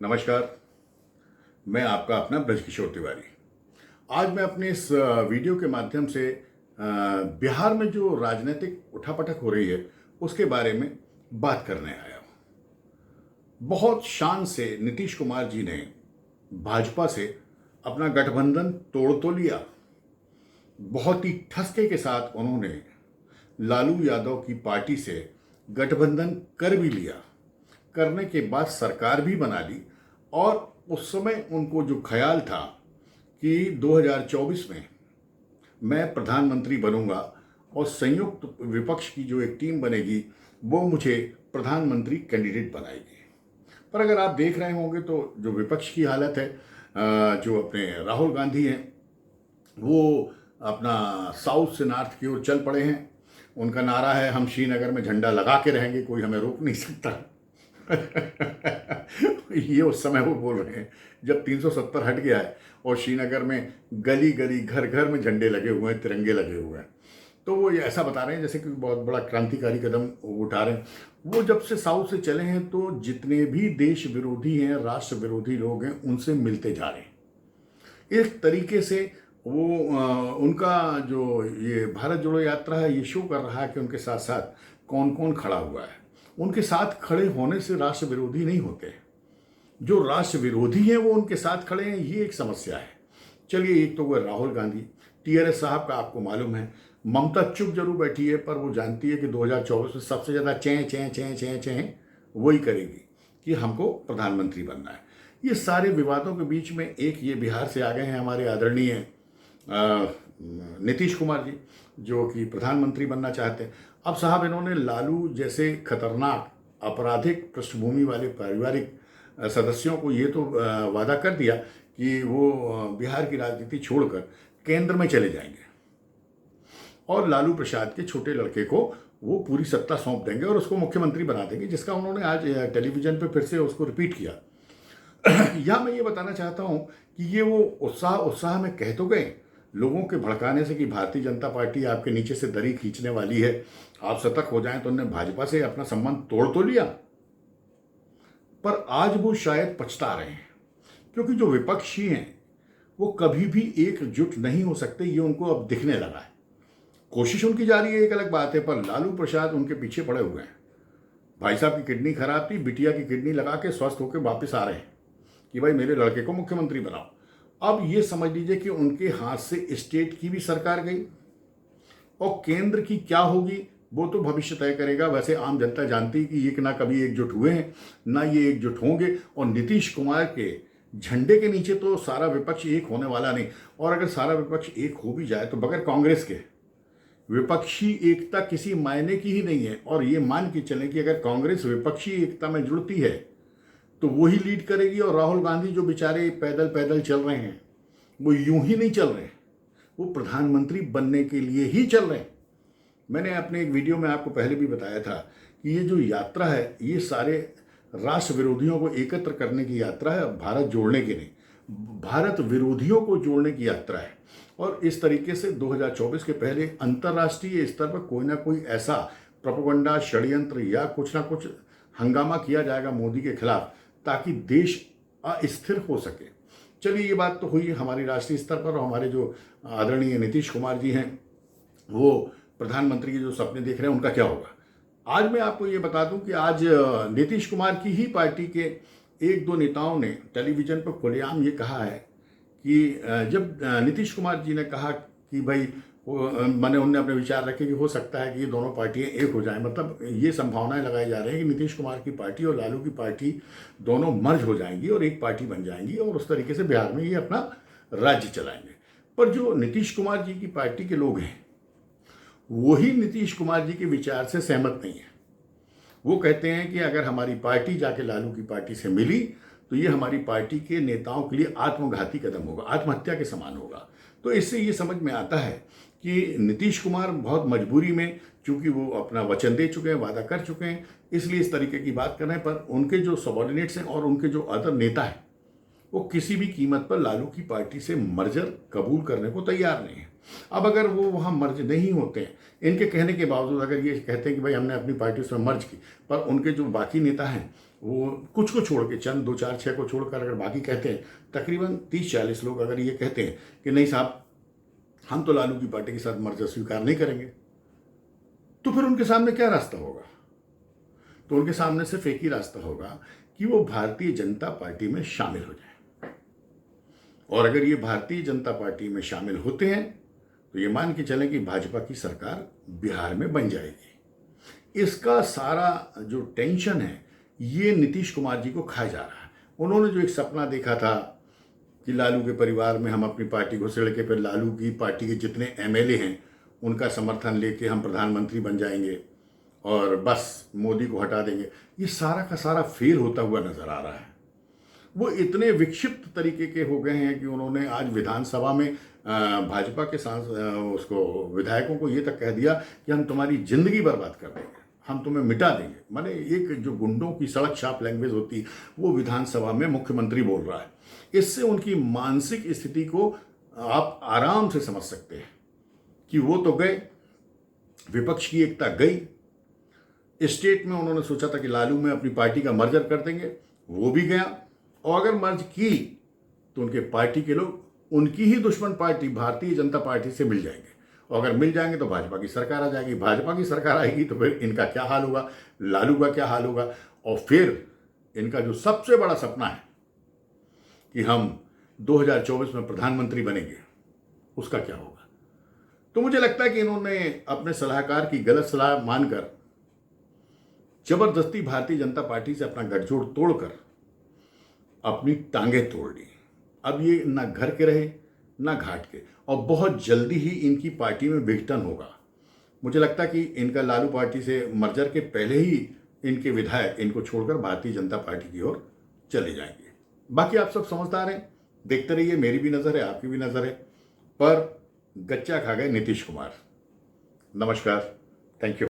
नमस्कार। मैं आपका अपना ब्रजकिशोर तिवारी। आज मैं अपने इस वीडियो के माध्यम से बिहार में जो राजनीतिक उठापटक हो रही है उसके बारे में बात करने आया हूँ। बहुत शान से नीतीश कुमार जी ने भाजपा से अपना गठबंधन तोड़ तो लिया। बहुत ही ठसके के साथ उन्होंने लालू यादव की पार्टी से गठबंधन कर भी लिया। करने के बाद सरकार भी बना ली और उस समय उनको जो ख्याल था कि 2024 में मैं प्रधानमंत्री बनूंगा और संयुक्त विपक्ष की जो एक टीम बनेगी वो मुझे प्रधानमंत्री कैंडिडेट बनाएगी। पर अगर आप देख रहे होंगे तो जो विपक्ष की हालत है, जो अपने राहुल गांधी हैं वो अपना साउथ से नॉर्थ की ओर चल पड़े हैं। उनका नारा है, हम श्रीनगर में झंडा लगा के रहेंगे, कोई हमें रोक नहीं सकता। ये उस समय वो बोल रहे हैं जब 370 हट गया है और श्रीनगर में गली गली घर घर में झंडे लगे हुए हैं, तिरंगे लगे हुए हैं। तो वो ये ऐसा बता रहे हैं जैसे कि बहुत बड़ा क्रांतिकारी कदम उठा रहे हैं। वो जब से साउथ से चले हैं तो जितने भी देश विरोधी हैं, राष्ट्र विरोधी लोग हैं, उनसे मिलते जा रहे हैं। एक तरीके से वो उनका जो ये भारत जोड़ो यात्रा है ये शो कर रहा है कि उनके साथ साथ कौन कौन खड़ा हुआ है। उनके साथ खड़े होने से राष्ट्र विरोधी नहीं होते। जो राष्ट्र विरोधी हैं वो उनके साथ खड़े हैं, ये एक समस्या है। चलिए, एक तो वो राहुल गांधी, टीआरएस साहब का आपको मालूम है, ममता चुप जरूर बैठी है पर वो जानती है कि 2024 में सबसे ज़्यादा चें चें चें चें चें वही करेगी कि हमको प्रधानमंत्री बनना है। ये सारे विवादों के बीच में एक ये बिहार से आ गए हैं हमारे आदरणीय नीतीश कुमार जी, जो कि प्रधानमंत्री बनना चाहते हैं। अब साहब इन्होंने लालू जैसे खतरनाक आपराधिक पृष्ठभूमि वाले पारिवारिक सदस्यों को ये तो वादा कर दिया कि वो बिहार की राजनीति छोड़कर केंद्र में चले जाएंगे और लालू प्रसाद के छोटे लड़के को वो पूरी सत्ता सौंप देंगे और उसको मुख्यमंत्री बना देंगे, जिसका उन्होंने आज टेलीविजन पे फिर से उसको रिपीट किया। यहाँ मैं ये बताना चाहता हूँ कि ये वो उत्साह में कह तो गए लोगों के भड़काने से कि भारतीय जनता पार्टी आपके नीचे से दरी खींचने वाली है, आप सतर्क हो जाएं, तो उन्होंने भाजपा से अपना संबंध तोड़ तो लिया। पर आज वो शायद पछता रहे हैं क्योंकि जो विपक्षी हैं वो कभी भी एकजुट नहीं हो सकते, ये उनको अब दिखने लगा है। कोशिश उनकी जा रही है, एक अलग बात है, पर लालू प्रसाद उनके पीछे पड़े हुए हैं। भाई साहब की किडनी खराब थी, बिटिया की किडनी लगा के स्वस्थ होकर वापस आ रहे हैं कि भाई मेरे लड़के को मुख्यमंत्री बनाओ। अब ये समझ लीजिए कि उनके हाथ से स्टेट की भी सरकार गई और केंद्र की क्या होगी वो तो भविष्य तय करेगा। वैसे आम जनता जानती है कि ये ना कभी एकजुट हुए हैं ना ये एकजुट होंगे, और नीतीश कुमार के झंडे के नीचे तो सारा विपक्ष एक होने वाला नहीं। और अगर सारा विपक्ष एक हो भी जाए तो बगैर कांग्रेस के विपक्षी एकता किसी मायने की ही नहीं है। और ये मान के चलें कि अगर कांग्रेस विपक्षी एकता में जुड़ती है तो वो ही लीड करेगी, और राहुल गांधी जो बेचारे पैदल पैदल चल रहे हैं वो यूं ही नहीं चल रहे, वो प्रधानमंत्री बनने के लिए ही चल रहे हैं। मैंने अपने एक वीडियो में आपको पहले भी बताया था कि ये जो यात्रा है ये सारे राष्ट्र विरोधियों को एकत्र करने की यात्रा है, भारत जोड़ने की नहीं, भारत विरोधियों को जोड़ने की यात्रा है। और इस तरीके से 2024 के पहले अंतर्राष्ट्रीय स्तर पर कोई ना कोई ऐसा प्रोपेगेंडा, षड्यंत्र या कुछ ना कुछ हंगामा किया जाएगा मोदी के खिलाफ ताकि देश अस्थिर हो सके। चलिए, ये बात तो हुई हमारी राष्ट्रीय स्तर पर, और हमारे जो आदरणीय नीतीश कुमार जी हैं वो प्रधानमंत्री के जो सपने देख रहे हैं उनका क्या होगा। आज मैं आपको ये बता दूं कि आज नीतीश कुमार की ही पार्टी के एक दो नेताओं ने टेलीविजन पर खुलेआम ये कहा है कि जब नीतीश कुमार जी ने कहा कि भाई मैंने उनने अपने विचार रखे कि हो सकता है कि ये दोनों पार्टियां एक हो जाएं, मतलब ये संभावनाएं लगाई जा रही हैं कि नीतीश कुमार की पार्टी और लालू की पार्टी दोनों मर्ज हो जाएंगी और एक पार्टी बन जाएंगी और उस तरीके से बिहार में ये अपना राज्य चलाएंगे। पर जो नीतीश कुमार जी की पार्टी के लोग हैं वही नीतीश कुमार जी के विचार से सहमत नहीं है। वो कहते हैं कि अगर हमारी पार्टी जाके लालू की पार्टी से मिली तो ये हमारी पार्टी के नेताओं के लिए आत्मघाती कदम होगा, आत्महत्या के समान होगा। तो इससे ये समझ में आता है कि नीतीश कुमार बहुत मजबूरी में, चूंकि वो अपना वचन दे चुके हैं, वादा कर चुके हैं, इसलिए इस तरीके की बात कर रहे हैं। पर उनके जो सबॉर्डिनेट्स हैं और उनके जो अदर नेता हैं वो किसी भी कीमत पर लालू की पार्टी से मर्जर कबूल करने को तैयार नहीं है। अब अगर वो वहाँ मर्ज नहीं होते हैं, इनके कहने के बावजूद अगर ये कहते हैं कि भाई हमने अपनी पार्टी उसमें मर्ज की, पर उनके जो बाकी नेता हैं वो कुछ को छोड़ के, चंद 2 4 6 को छोड़कर अगर बाकी कहते हैं, तकरीबन 30 40 लोग अगर ये कहते हैं कि नहीं साहब हम तो लालू की पार्टी के साथ मर्जर स्वीकार नहीं करेंगे, तो फिर उनके सामने क्या रास्ता होगा? तो उनके सामने सिर्फ एक ही रास्ता होगा कि वो भारतीय जनता पार्टी में शामिल हो जाए। और अगर ये भारतीय जनता पार्टी में शामिल होते हैं तो ये मान के चलें कि भाजपा की सरकार बिहार में बन जाएगी। इसका सारा जो टेंशन है ये नीतीश कुमार जी को खाया जा रहा है। उन्होंने जो एक सपना देखा था कि लालू के परिवार में हम अपनी पार्टी को सिड़ के फिर लालू की पार्टी के जितने एमएलए हैं उनका समर्थन लेके हम प्रधानमंत्री बन जाएंगे और बस मोदी को हटा देंगे, ये सारा का सारा फेल होता हुआ नजर आ रहा है। वो इतने विक्षिप्त तरीके के हो गए हैं कि उन्होंने आज विधानसभा में भाजपा के उसको विधायकों को ये तक कह दिया कि हम तुम्हारी जिंदगी बर्बाद कर देंगे, हम तुम्हें मिटा देंगे। माने एक जो गुंडों की सड़क छाप लैंग्वेज होती वो विधानसभा में मुख्यमंत्री बोल रहा है। इससे उनकी मानसिक स्थिति को आप आराम से समझ सकते हैं कि वो तो गए, विपक्ष की एकता गई। स्टेट में उन्होंने सोचा था कि लालू में अपनी पार्टी का मर्जर कर देंगे, वो भी गया। और अगर मर्ज की तो उनके पार्टी के लोग उनकी ही दुश्मन पार्टी भारतीय जनता पार्टी से मिल जाएंगे, और अगर मिल जाएंगे तो भाजपा की सरकार आ जाएगी। भाजपा की सरकार आएगी तो फिर इनका क्या हाल होगा, लालू का क्या हाल होगा, और फिर इनका जो सबसे बड़ा सपना है कि हम 2024 में प्रधानमंत्री बनेंगे, उसका क्या होगा। तो मुझे लगता है कि इन्होंने अपने सलाहकार की गलत सलाह मानकर जबरदस्ती भारतीय जनता पार्टी से अपना गठजोड़ तोड़कर अपनी टांगें तोड़ ली। अब ये ना घर के रहे ना घाट के, और बहुत जल्दी ही इनकी पार्टी में विघटन होगा। मुझे लगता है कि इनका लालू पार्टी से मर्जर के पहले ही इनके विधायक इनको छोड़कर भारतीय जनता पार्टी की ओर चले जाएंगे। बाकी आप सब समझदार हैं, देखते रहिए, मेरी भी नज़र है, आपकी भी नज़र है, पर गच्चा खा गए नीतीश कुमार। नमस्कार, थैंक यू।